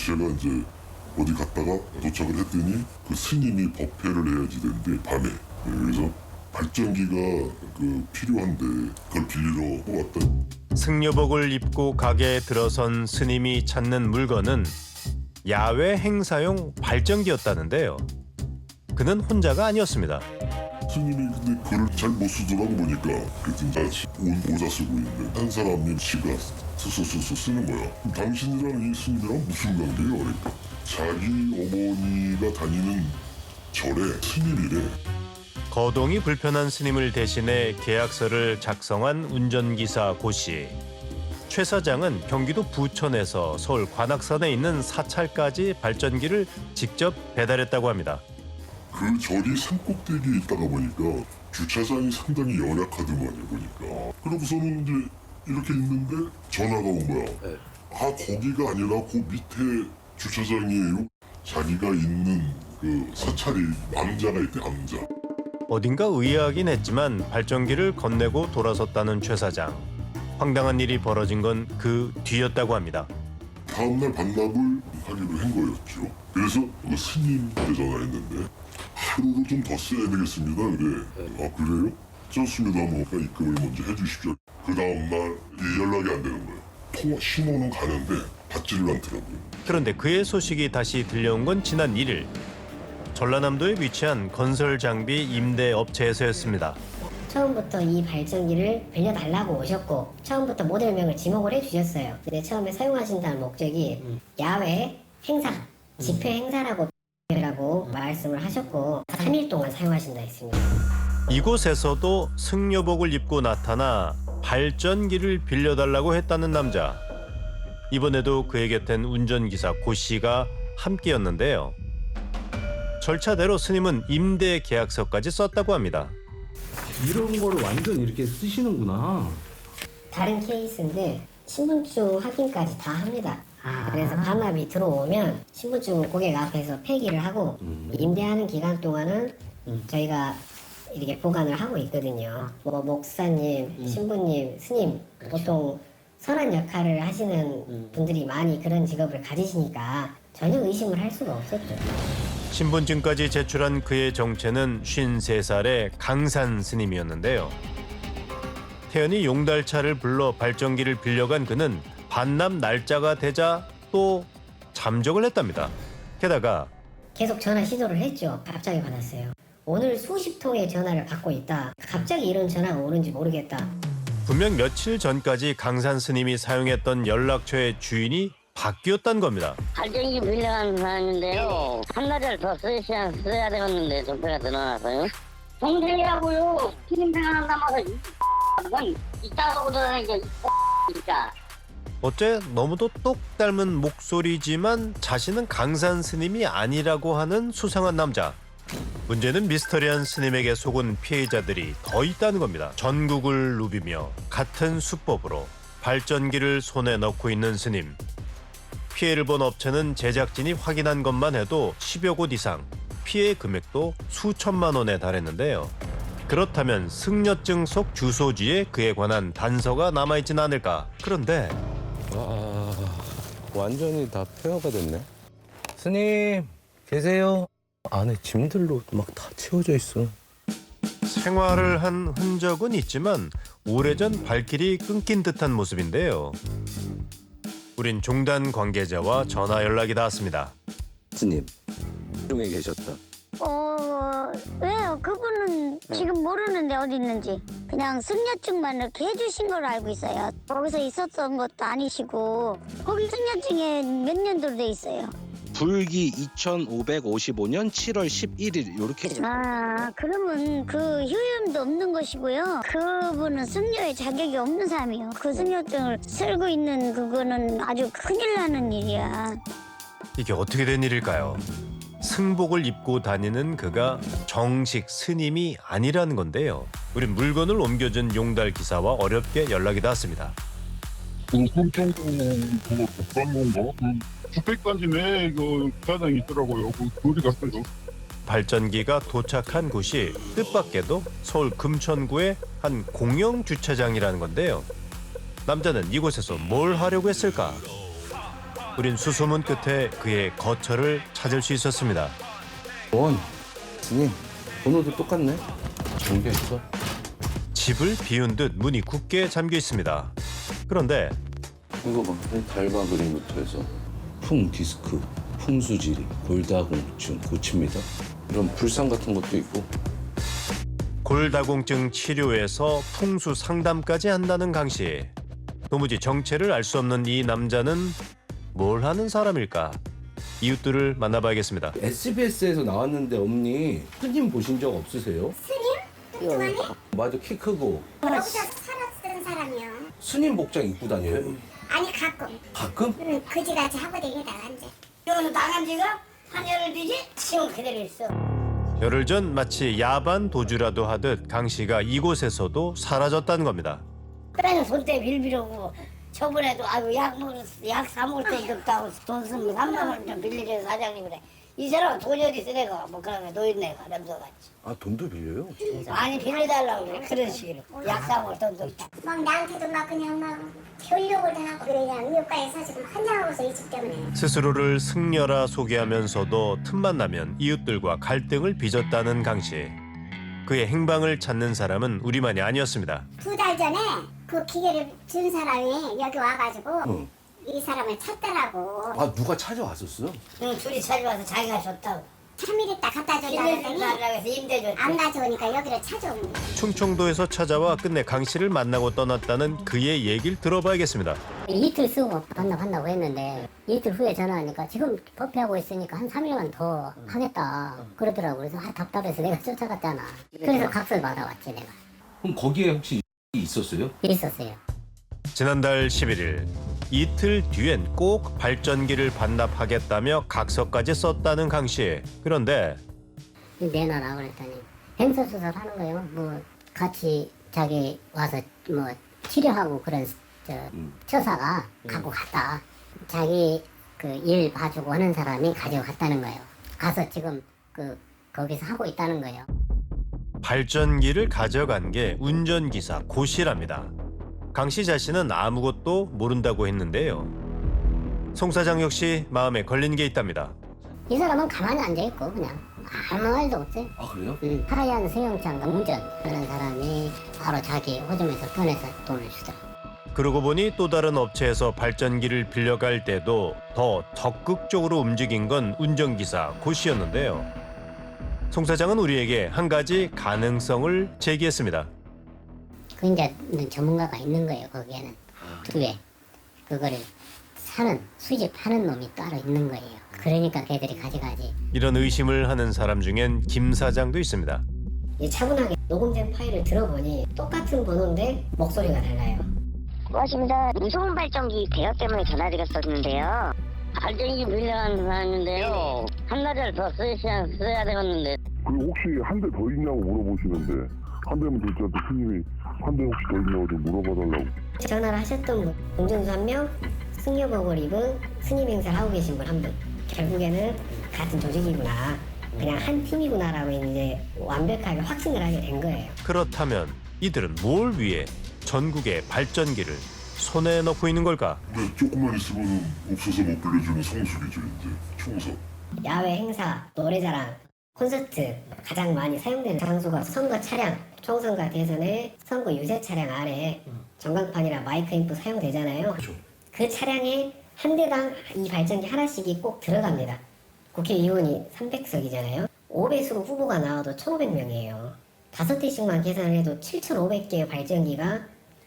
제가 이제 어디 갔다가 도착을 했더니 그 스님이 법회를 해야지 되는데 밤에 그래서 발전기가 필요한데 그걸 빌리러 왔다. 승려복을 입고 가게에 들어선 스님이 찾는 물건은 야외 행사용 발전기였다는데요. 그는 혼자가 아니었습니다. 스님이 근데 글을 잘 못 쓰더라고 보니까 그랬더니 오자 쓰고 있는데 한 사람이 지가 스스스 쓰는 거야. 당신이랑 이 스님이랑 무슨 관계예요? 그러니까 자기 어머니가 다니는 절에 스님이래. 거동이 불편한 스님을 대신해 계약서를 작성한 운전기사 고 씨. 최 사장은 경기도 부천에서 서울 관악산에 있는 사찰까지 발전기를 직접 배달했다고 합니다. 그 절이 산꼭대기에 있다가 보니까 주차장이 상당히 연약하더만요 보니까. 그러고서는 이제 이렇게 있는데 전화가 온 거야. 아 거기가 아니라 그 밑에 주차장이에요. 자기가 있는 그 사찰이 남자가 있대 남자. 어딘가 의아하긴 했지만 발전기를 건네고 돌아섰다는 최 사장. 황당한 일이 벌어진 건 그 뒤였다고 합니다. 다음날 반납을 하기로 한 거였죠. 그래서 그 스님한테 전화했는데 하루를 좀 더 써야 되겠습니다. 그래. 아 그래요? 좋습니다. 뭐 입금을 먼저 해주십시오. 그 다음날 연락이 안 되는 거예요. 통화 신호는 가는데 받지를 않더라고요. 그런데 그의 소식이 다시 들려온 건 지난 1일. 전라남도에 위치한 건설 장비 임대 업체에서였습니다. 처음부터 이 발전기를 빌려달라고 오셨고 처음부터 모델명을 지목을 해주셨어요. 근데 처음에 사용하신다는 목적이 야외 행사, 집회 행사라고 말씀을 하셨고 3일 동안 사용하신다 했습니다. 이곳에서도 승려복을 입고 나타나 발전기를 빌려달라고 했다는 남자. 이번에도 그의 곁엔 운전기사 고 씨가 함께였는데요. 절차대로 스님은 임대 계약서까지 썼다고 합니다. 이런 거를 완전 이렇게 쓰시는구나. 다른 케이스인데 신분증 확인까지 다 합니다. 그래서 반납이 들어오면 신분증 고객 앞에서 폐기를 하고 임대하는 기간 동안은 저희가 이렇게 보관을 하고 있거든요. 뭐 목사님, 신부님, 스님 보통 선한 역할을 하시는 분들이 많이 그런 직업을 가지시니까 전혀 의심을 할 수가 없었죠. 신분증까지 제출한 그의 정체는 53살의 강산 스님이었는데요. 태연히 용달차를 불러 발전기를 빌려간 그는 반납 날짜가 되자 또 잠적을 했답니다. 게다가 계속 전화 시도를 했죠. 갑자기 받았어요. 오늘 수십 통의 전화를 받고 있다. 갑자기 이런 전화가 오는지 모르겠다. 분명 며칠 전까지 강산 스님이 사용했던 연락처의 주인이 바뀌었다는 겁니다. 발전기 빌려간 사람인데요. 한 달을 더 써야 되겠는데 전폐가 드러나서요. 동생이라고요. 피님 생활 남아서 그건 이따가고 들어가니까 진짜. 어째 너무도 똑 닮은 목소리지만 자신은 강산 스님이 아니라고 하는 수상한 남자. 문제는 미스터리한 스님에게 속은 피해자들이 더 있다는 겁니다. 전국을 누비며 같은 수법으로 발전기를 손에 넣고 있는 스님. 피해를 본 업체는 제작진이 확인한 것만 해도 10여 곳 이상, 피해 금액도 수천만 원에 달했는데요. 그렇다면 승려증 속 주소지에 그에 관한 단서가 남아있진 않을까. 그런데 완전히 다 폐허가 됐네. 스님 계세요? 안에 짐들로 막 다 채워져 있어. 생활을 한 흔적은 있지만 오래전 발길이 끊긴 듯한 모습인데요. 우린 종단 관계자와 전화 연락이 닿았습니다. 스님 중에 계셨다. 왜요? 그분은 지금 모르는데 어디 있는지. 그냥 승려증만 이렇게 해주신 걸로 알고 있어요. 거기서 있었던 것도 아니시고 거기 승려증에 몇 년도로 돼 있어요. 불기 2555년 7월 11일 이렇게. 그러면 그 효염도 없는 것이고요. 그분은 승려의 자격이 없는 사람이에요. 그 승려증을 쓸고 있는 그거는 아주 큰일 나는 일이야. 이게 어떻게 된 일일까요? 승복을 입고 다니는 그가 정식 스님이 아니라는 건데요. 우린 물건을 옮겨준 용달 기사와 어렵게 연락이 닿았습니다. 공통점은 그거 독감 건가? 주택단지내 그 사장이 있더라고요. 거기 갔어요. 발전기가 도착한 곳이 뜻밖에도 서울 금천구의 한 공영 주차장이라는 건데요. 남자는 이곳에서 뭘 하려고 했을까? 우린 수소문 끝에 그의 거처를 찾을 수 있었습니다. 스님, 번호도 똑같네. 잠겨있어? 집을 비운 듯 문이 굳게 잠겨 있습니다. 그런데 이거 봐. 달바 그림부터 해서 풍디스크, 풍수지리, 골다공증 고칩니다. 이런 불상 같은 것도 있고. 골다공증 치료에서 풍수 상담까지 한다는 강 씨. 도무지 정체를 알 수 없는 이 남자는 뭘 하는 사람일까? 이웃들을 만나봐야겠습니다. SBS에서 나왔는데 언니 스님 보신 적 없으세요? 스님? 뚱뚱하니? 맞아, 키 크고. 여기서 살았던 사람이요. 스님 복장 입고 다녀요? 아니 가끔. 가끔? 응, 그지같이 하고 다니다가 이제. 여기서 나간 지가 한 열흘 뒤지? 지금 그대로 있어. 열흘 전 마치 야반 도주라도 하듯 강 씨가 이곳에서도 사라졌다는 겁니다. 그래서 손때 빌비려고 저번에도 아유 약 사먹을 돈도 없다고 돈 쓰면 3만 원 좀 빌리려서 사장님 그래. 이 사람은 돈이 어디 있어 내가 뭐 그러면 노인네가 남자같이. 아, 돈도 빌려요? 많이 빌려달라고 그래 그런 식으로. 약 사먹을 돈도 없다. 막 나한테도 막 그냥 막 효력을 다 하고 그냥 의료과에서 지금 환장하고서 이 집 때문에. 스스로를 승려라 소개하면서도 틈만 나면 이웃들과 갈등을 빚었다는 강 씨. 그의 행방을 찾는 사람은 우리만이 아니었습니다. 2달 전에 그 기계를 준 사람이 여기 와가지고 이 사람을 찾더라고. 아, 누가 찾아왔었어? 응, 둘이 찾아와서 자기가 줬다고. 3일 있다 갖다 준다 임대 그랬더니 준다고 해서 임대 줬지. 안 가져오니까 여기를 찾아온 거야. 충청도에서 찾아와 끝내 강 씨를 만나고 떠났다는 그의 얘기를 들어봐야겠습니다. 이틀 쓰고 반납한다고 했는데 이틀 후에 전화하니까 지금 법회하고 있으니까 한 3일만 더 하겠다 그러더라고. 그래서 답답해서 내가 쫓아갔잖아. 그래서 각서를 받아왔지 내가. 그럼 거기에 혹시 있었어요? 있었어요. 지난달 11일 이틀 뒤엔 꼭 발전기를 반납하겠다며 각서까지 썼다는 강 씨. 그런데 내놔라 그랬더니 행서수설 하는 거예요. 뭐 같이 자기 와서 뭐 치료하고 그런 처사가 갖고 갔다. 자기 그 일 봐주고 하는 사람이 가지고 갔다는 거예요. 가서 지금 거기서 하고 있다는 거예요. 발전기를 가져간 게 운전기사 고 씨랍니다. 강 씨 자신은 아무것도 모른다고 했는데요. 송 사장 역시 마음에 걸린 게 있답니다. 이 사람은 가만히 앉아있고 그냥 아무 말도 없어요. 아, 그래요? 하얀 승용차가 운전하는 사람이 바로 자기 호점에서 꺼내서 돈을 주더라고요. 그러고 보니 또 다른 업체에서 발전기를 빌려갈 때도 더 적극적으로 움직인 건 운전기사 고 씨였는데요. 송 사장은 우리에게 한 가지 가능성을 제기했습니다. 그 이제 전문가가 있는 거예요. 거기에는 두 개. 그거를 수집하는 놈이 따로 있는 거예요. 그러니까 걔들이 가져가지. 이런 의심을 하는 사람 중엔 김 사장도 있습니다. 차분하게 녹음된 파일을 들어보니 똑같은 번호인데 목소리가 달라요. 고맙습니다. 무소음 발전기 대여 때문에 전화드렸었는데요. 발전기 빌려갔는데요. 한나절 더 써야 되겠는데. 그리고 혹시 한 대 더 있냐고 물어보시는데 한 대면 될지 않고 스님이 한 대 혹시 더 있냐고 좀 물어봐달라고. 전화를 하셨던 분, 운전수 1명, 승려복을 입은 스님 행사를 하고 계신 분 1분. 결국에는 같은 조직이구나. 그냥 한 팀이구나라고 이제 완벽하게 확신을 하게 된 거예요. 그렇다면 이들은 뭘 위해 전국의 발전기를 손에 넣고 있는 걸까? 근데 조금만 있으면 없어서 못 빌려주는 성수기죠 이제 총선. 야외 행사, 노래자랑, 콘서트 가장 많이 사용되는 장소가 선거 차량, 총선과 대선의 선거 유세 차량 아래 전광판이나 마이크 앰프 사용되잖아요. 그 차량에 한 대당 이 발전기 하나씩이 꼭 들어갑니다. 국회의원이 300석이잖아요. 5배수로 후보가 나와도 1,500명이에요. 5대씩만 계산을 해도 7,500개의 발전기가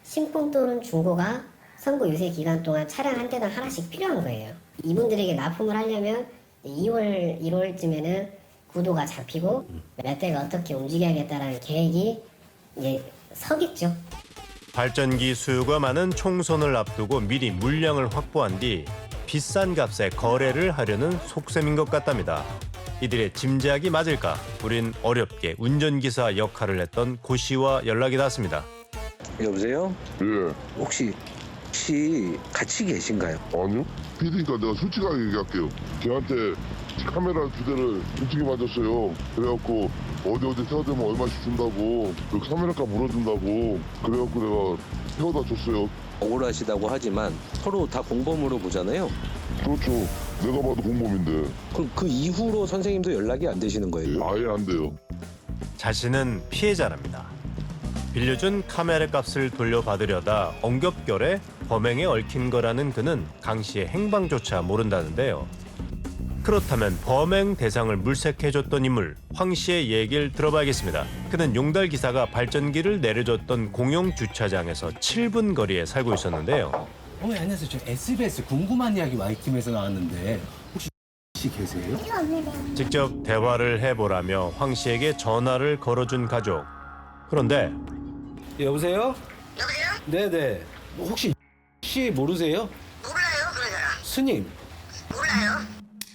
신품 또는 중고가 선거 유세 기간 동안 차량 한 대당 하나씩 필요한 거예요. 이분들에게 납품을 하려면 2월, 1월쯤에는 구도가 잡히고 몇 대가 어떻게 움직여야겠다라는 계획이 이제 서겠죠. 발전기 수요가 많은 총선을 앞두고 미리 물량을 확보한 뒤 비싼 값에 거래를 하려는 속셈인 것 같답니다. 이들의 짐작이 맞을까? 우린 어렵게 운전기사 역할을 했던 고 씨와 연락이 닿았습니다. 여보세요? 예. 혹시 같이 계신가요? 아니요? PD니까 내가 솔직하게 얘기할게요. 걔한테 카메라 2대를 솔직히 맞았어요. 그래갖고 어디 태워대면 얼마씩 준다고, 그 카메라값 물어준다고, 그래갖고 내가 태워다 줬어요. 억울하시다고 하지만 서로 다 공범으로 보잖아요. 그렇죠. 내가 봐도 공범인데 그럼 그 이후로 선생님도 연락이 안 되시는 거예요? 아예 안 돼요. 자신은 피해자랍니다. 빌려준 카메라 값을 돌려받으려다 엉겹결에 범행에 얽힌 거라는 그는 강 씨의 행방조차 모른다는데요. 그렇다면 범행 대상을 물색해줬던 인물 황 씨의 얘기를 들어봐야겠습니다. 그는 용달 기사가 발전기를 내려줬던 공용 주차장에서 7분 거리에 살고 있었는데요. 어머니 안녕하세요. 저 SBS 궁금한 이야기 와이팀에서 나왔는데 혹시 계세요? 직접 대화를 해보라며 황 씨에게 전화를 걸어준 가족. 그런데 여보세요? 여보세요? 네네. 혹시 씨 모르세요? 몰라요, 그러잖아. 스님. 몰라요.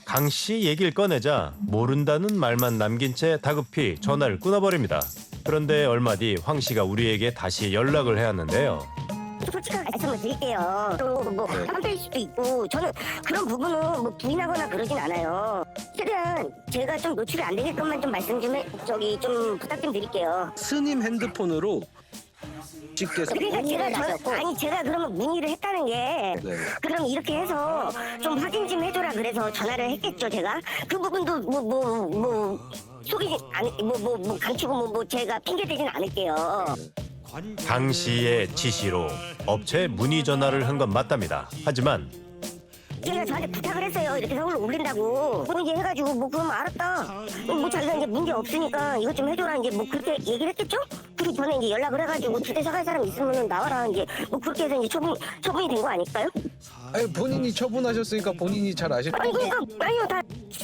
강 씨 얘기를 꺼내자 모른다는 말만 남긴 채 다급히 전화를 끊어버립니다. 그런데 얼마 뒤 황 씨가 우리에게 다시 연락을 해왔는데요. 솔직하게 말씀을 드릴게요. 또뭐 깜빡일 수도 있고 저는 그런 부분은 뭐 부인하거나 그러진 않아요. 최대한 제가 좀 노출이 안 되게끔만 좀 말씀 좀 부탁 좀 드릴게요. 스님 핸드폰으로 씨께서 그러니까 제가 그러면 문의를 했다는 게 네. 그럼 이렇게 해서 좀 확인 좀 해줘라 그래서 전화를 했겠죠 제가. 그 부분도 뭐 속이진 뭐 감추고 뭐 제가 핑계 대진 않을게요. 강 씨의 지시로 업체에 문의 전화를 한 건 맞답니다. 하지만 제가 저한테 부탁을 했어요. 이렇게 서울로 올린다고. 그럼 이제 해가지고 뭐 그럼 알았다. 뭐 자기가 이제 문제 없으니까 이것 좀 해줘라 이제 뭐 그렇게 얘기를 했겠죠? 그리고 저는 이제 연락을 해가지고 주대 사갈 사람 있으면은 나와라 이제 뭐 그렇게 해서 이제 처분이 된 거 아닐까요? 아니 본인이 처분하셨으니까 본인이 잘 아실 아니 그러니까 아니요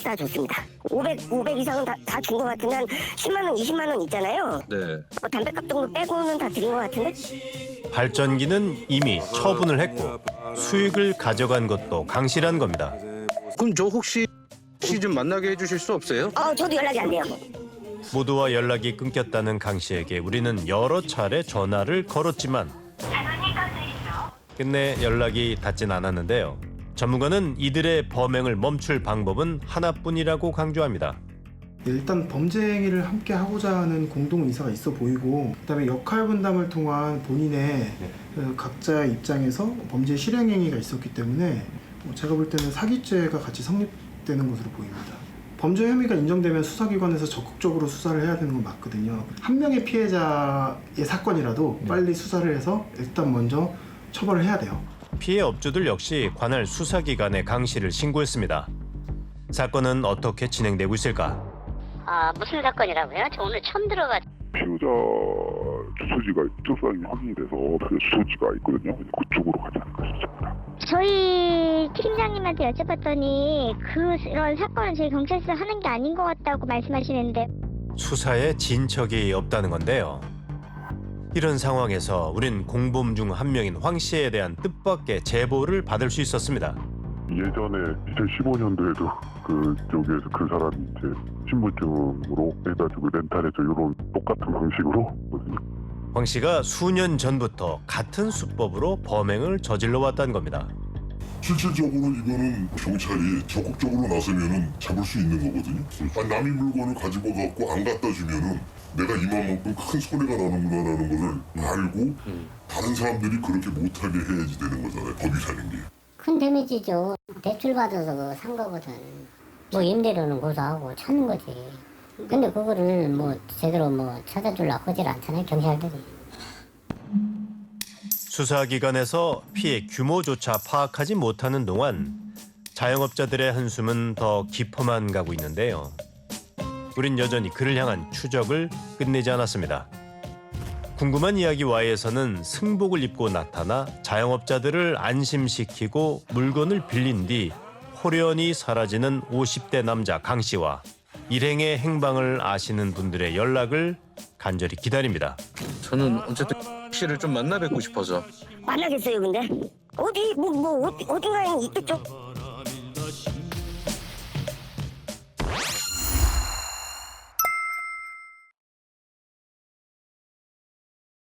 다 줬습니다. 500 이상은 다 준 거 같은데 한 10만 원, 20만 원 있잖아요. 네. 뭐 담배값 정도 빼고는 다 드린 거 같은데. 발전기는 이미 처분을 했고 수익을 가져간 것도 강 씨란 겁니다. 그럼 저 혹시 좀 만나게 해주실 수 없어요? 저도 연락이 안 돼요. 모두와 연락이 끊겼다는 강 씨에게 우리는 여러 차례 전화를 걸었지만 끝내 연락이 닿진 않았는데요. 전문가는 이들의 범행을 멈출 방법은 하나뿐이라고 강조합니다. 일단 범죄 행위를 함께 하고자 하는 공동 의사가 있어 보이고, 그다음에 역할 분담을 통한 본인의 그 각자의 입장에서 범죄 실행 행위가 있었기 때문에 제가 볼 때는 사기죄가 같이 성립되는 것으로 보입니다. 범죄 혐의가 인정되면 수사기관에서 적극적으로 수사를 해야 되는 건 맞거든요. 한 명의 피해자의 사건이라도 빨리 수사를 해서 일단 먼저 처벌을 해야 돼요. 피해 업주들 역시 관할 수사기관에 강 씨를 신고했습니다. 사건은 어떻게 진행되고 있을까? 무슨 사건이라고요? 저 오늘 처음 들어가. 피해자 주소지가 특수하게 확인이 돼서 그 주소지가 있거든요. 그쪽으로 가지 않을까 싶습니다. 저희 팀장님한테 여쭤봤더니 그런 사건은 저희 경찰서 하는 게 아닌 것 같다고 말씀하시는데 수사에 진척이 없다는 건데요. 이런 상황에서 우린 공범 중 한 명인 황 씨에 대한 뜻밖의 제보를 받을 수 있었습니다. 예전에 2015년도에도 그쪽에서 그 사람이 이제 신분증으로 해가지고 렌탈해서 이런 똑같은 방식으로 황 씨가 수년 전부터 같은 수법으로 범행을 저질러 왔다는 겁니다. 실질적으로 이거는 경찰이 적극적으로 나서면은 잡을 수 있는 거거든요. 남의 물건을 가지고 갖고 안 갖다 주면은 내가 이만큼 큰 손해가 나는구나라는 거를 알고 다른 사람들이 그렇게 못하게 해야지 되는 거잖아요. 법이라는 게. 큰 데미지죠. 대출 받아서 그거 산 거거든. 뭐 임대료는 고소하고 찾는 거지. 근데 그거를 뭐 제대로 뭐 찾아주려고 하질 않잖아요, 경찰들이. 수사기관에서 피해 규모조차 파악하지 못하는 동안 자영업자들의 한숨은 더 깊어만 가고 있는데요. 우린 여전히 그를 향한 추적을 끝내지 않았습니다. 궁금한 이야기와에서는 승복을 입고 나타나 자영업자들을 안심시키고 물건을 빌린 뒤 호련히 사라지는 50대 남자 강 씨와 일행의 행방을 아시는 분들의 연락을 간절히 기다립니다. 저는 어쨌든 씨를 좀 만나 뵙고 싶어서. 만나겠어요 근데? 어디 어딘가에 있겠죠?